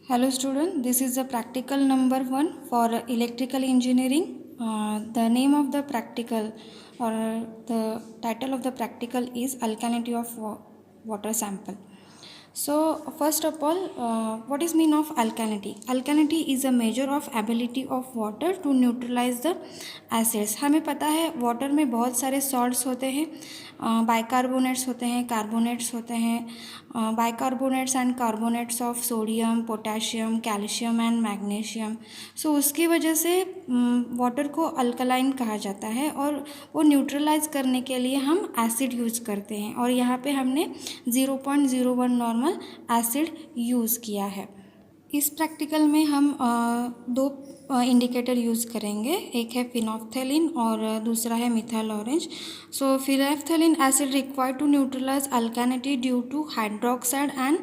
Hello student, this is the practical number 1 for electrical engineering. The name of the practical or the title of the practical is alkalinity of water sample. So first of all, what is mean of alkalinity? Alkalinity is a measure of ability of water to neutralize the acids. हमें पता है water में बहुत सारे salts होते हैं, bicarbonates होते हैं, कार्बोनेट्स होते हैं, bicarbonates and carbonates of sodium, potassium, calcium and magnesium. So उसकी वजह से वाटर को अल्कलाइन कहा जाता है और वो न्यूट्रलाइज करने के लिए हम एसिड यूज़ करते हैं और यहाँ पे हमने 0.01 नॉर्मल एसिड यूज़ किया है. इस प्रैक्टिकल में हम दो इंडिकेटर यूज़ करेंगे, एक है फिनोफ्थेलिन और दूसरा है methyl orange. So phenolphthalein acid required to neutralise alkalinity due to hydroxide and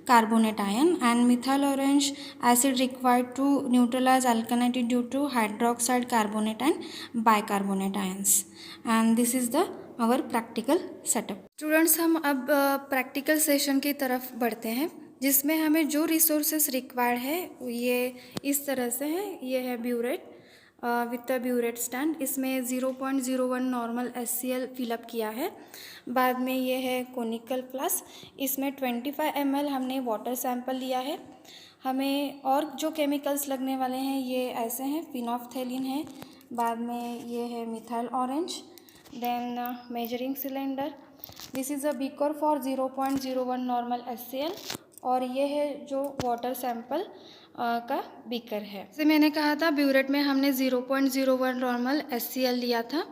carbonate ion and methyl orange acid required to neutralise alkalinity due to hydroxide carbonate and bicarbonate ions. And this is the our practical setup. Students, हम अब practical session की तरफ बढ़ते हैं जिसमें हमें जो resources required है ये इस तरह से है. ये है burette with the burette stand. इसमें 0.01 नॉर्मल HCl फिलअप किया है. बाद में ये है कोनिकल फ्लास्क. इसमें 25 ml हमने वाटर सैंपल लिया है. हमें और जो केमिकल्स लगने वाले हैं ये ऐसे हैं, फिनोफ्थेलिन है, बाद में ये है methyl orange, then measuring cylinder. This is a beaker for 0.01 normal HCl और ये है जो वाटर सैंपल का बीकर है. जैसे मैंने कहा था ब्यूरेट में हमने 0.01 नॉर्मल HCl लिया था.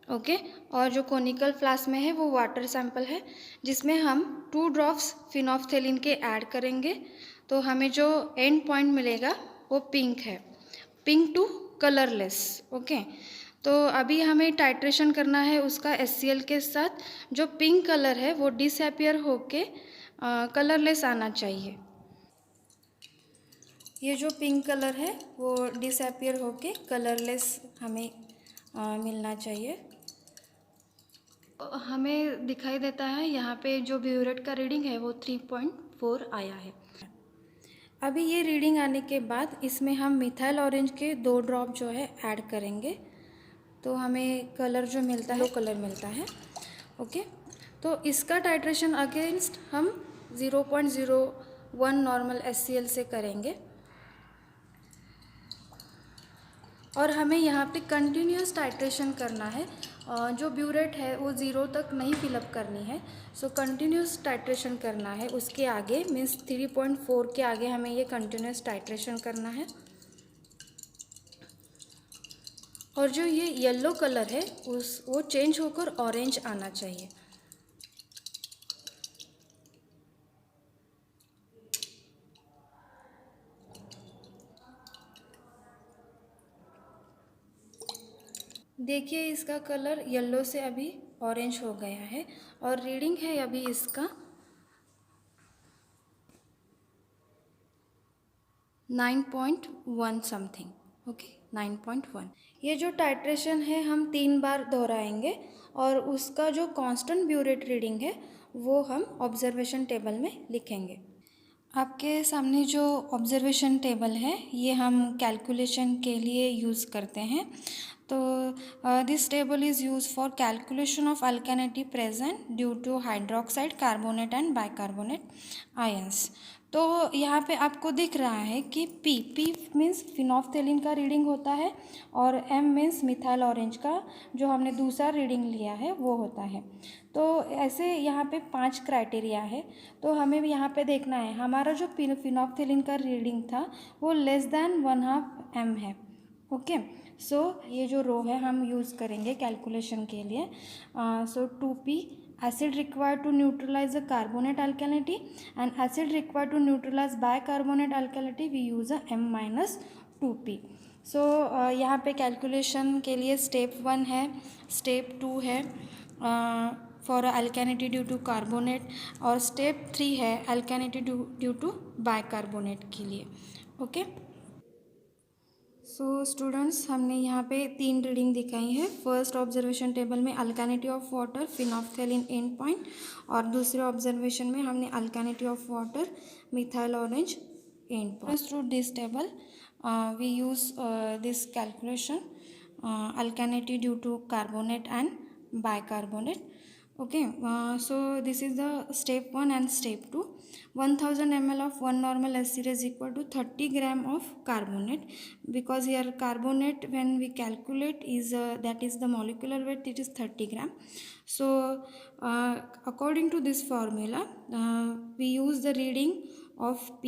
ओके. और जो कोनिकल फ्लास्क में है वो वाटर सैंपल है जिसमें हम 2 ड्रॉप्स फिनोफ्थेलिन के ऐड करेंगे. तो हमें जो एंड पॉइंट मिलेगा वो पिंक है, पिंक टू कलरलेस. ओके. तो अभी हमें टाइट्रेशन करना है उसका HCl के साथ. जो पिंक कलर है वो डिसअपियर होके कलरलेस आना चाहिए. ये जो पिंक कलर है वो डिसअपियर होके कलरलेस हमें मिलना चाहिए. हमें दिखाई देता है यहाँ पे जो ब्यूरेट का रीडिंग है वो 3.4 आया है. अभी ये रीडिंग आने के बाद इसमें हम मिथाइल ऑरेंज के 2 ड्रॉप जो है ऐड करेंगे तो हमें कलर जो मिलता है वो कलर मिलता है. ओके. तो इसका टाइट्रेशन अगेंस्ट हम 0.01 नॉर्मल HCl से करेंगे और हमें यहाँ पे कंटिन्यूस टाइट्रेशन करना है. जो ब्यूरेट है वो 0 तक नहीं फिलअप करनी है. सो कंटिन्यूस टाइट्रेशन करना है. उसके आगे मीन्स 3.4 के आगे हमें ये कंटिन्यूस टाइट्रेशन करना है. और जो ये येलो कलर है वो चेंज होकर ऑरेंज आना चाहिए. देखिए इसका कलर येलो से अभी ऑरेंज हो गया है और रीडिंग है अभी इसका 9.1 समथिंग. ओके, 9.1. ये जो टाइट्रेशन है हम 3 बार दोहराएंगे और उसका जो कांस्टेंट ब्यूरेट रीडिंग है वो हम ऑब्जर्वेशन टेबल में लिखेंगे. आपके सामने जो ऑब्जर्वेशन टेबल है ये हम कैलकुलेशन के लिए यूज़ करते हैं. तो this table is use for calculation of alkalinity present due to hydroxide, carbonate and bicarbonate ions. तो यहाँ पे आपको दिख रहा है कि पी मीन्स फिनोफ्थेलिन का रीडिंग होता है और एम मीन्स मिथाइल ऑरेंज का जो हमने दूसरा रीडिंग लिया है वो होता है. तो ऐसे यहाँ पे 5 क्राइटेरिया है. तो हमें भी यहाँ पे देखना है हमारा जो फिनोफ्थेलिन का रीडिंग था वो लेस दैन 1/2 m है. ओके. सो ये जो रो है हम यूज़ करेंगे कैलकुलेशन के लिए. सो 2p acid required to neutralize the carbonate alkalinity and acid required to neutralize bicarbonate alkalinity we use a m-2p. सो यहाँ पे कैलकुलेशन के लिए स्टेप 1 है, स्टेप 2 है फॉर अल्कानिटी ड्यू टू कार्बोनेट और स्टेप 3 है अल्कानिटी ड्यू टू बाइकार्बोनेट के लिए. ओके. सो स्टूडेंट्स, हमने यहाँ पे 3 रीडिंग दिखाई है. फर्स्ट ऑब्जर्वेशन टेबल में alkalinity of water, phenolphthalein end point, और दूसरे ऑब्जर्वेशन में हमने alkalinity of water, methyl orange endpoint. Through this table, we use this calculation alkalinity due to carbonate and bicarbonate. Okay, so this is the step 1 and step 2. 1000 ml of 1 normal acid is equal to 30 gram of carbonate, because here carbonate when we calculate is that is the molecular weight, it is 30 gram. So according to this formula, we use the reading of P,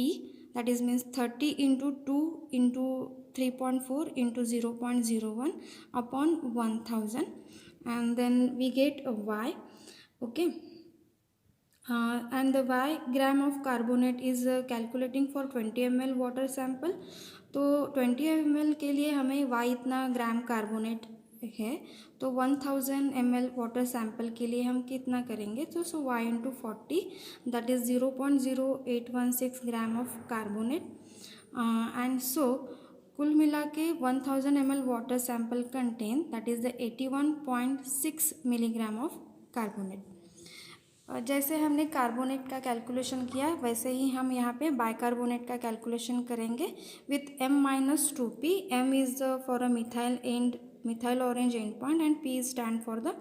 that is means 30 into 2 into 3.4 into 0.01 upon 1000, and then we get a Y. Okay, and the Y gram of carbonate is calculating for 20 ml water sample. तो 20 ml के लिए हमें Y इतना ग्राम carbonate है, तो 1000 ml water sample के लिए हम कितना करेंगे, तो सो Y into 40, that is 0.0816 gram of carbonate. And so कुल मिला के 1000 ml water sample contain that is the 81.6 milligram of carbonate. जैसे हमने कार्बोनेट का कैलकुलेशन किया वैसे ही हम यहाँ पे बाइकार्बोनेट का कैलकुलेशन करेंगे with M-2P. M is for a methyl orange end point and P stand for the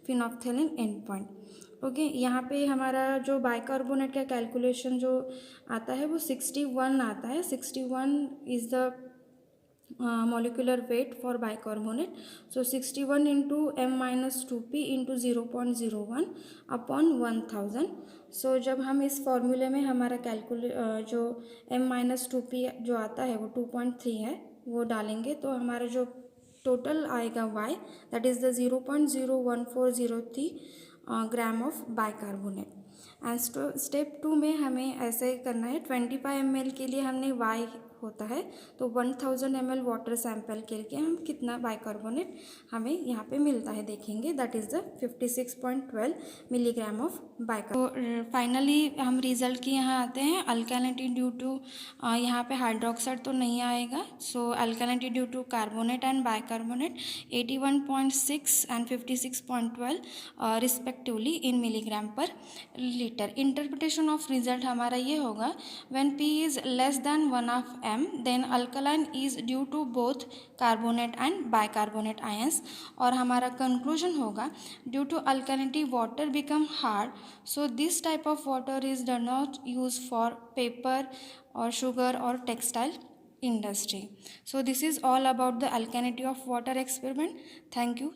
phenolphthalein end point. Okay, यहाँ पे हमारा जो बाइकार्बोनेट का कैलकुलेशन जो आता है वो 61 आता है. 61 is the molecular weight for bicarbonate. So 61 into M-2P into 0.01 upon 1000. So जब हम इस फॉर्मूले में हमारा जो M-2P जो आता है वो 2.3 है वो डालेंगे, तो हमारा जो टोटल आएगा Y, that is the 0.01403 gram of bicarbonate. And step 2 में हमें ऐसे करना है. 25 ml के लिए हमने Y होता है, तो 1000 ml वाटर सैंपल के लिए हम कितना बाइकार्बोनेट हमें यहाँ पे मिलता है देखेंगे, that is the 56.12 milligram of bicarbonate. तो फाइनली हम रिजल्ट की यहाँ आते हैं. अल्कालिनिटी ड्यू टू यहाँ पे हाइड्रोक्साइड तो नहीं आएगा, so alkalinity due to carbonate and bicarbonate 81.6 and 56.12 respectively in milligram per litre. Interpretation of result हमारा ये होगा, when P is less than 1 of M, then alkaline is due to both carbonate and bicarbonate ions. और हमारा conclusion होगा, due to alkalinity water become hard, so this type of water is not used for paper or sugar or textile industry. So this is all about the alkalinity of water experiment. Thank you.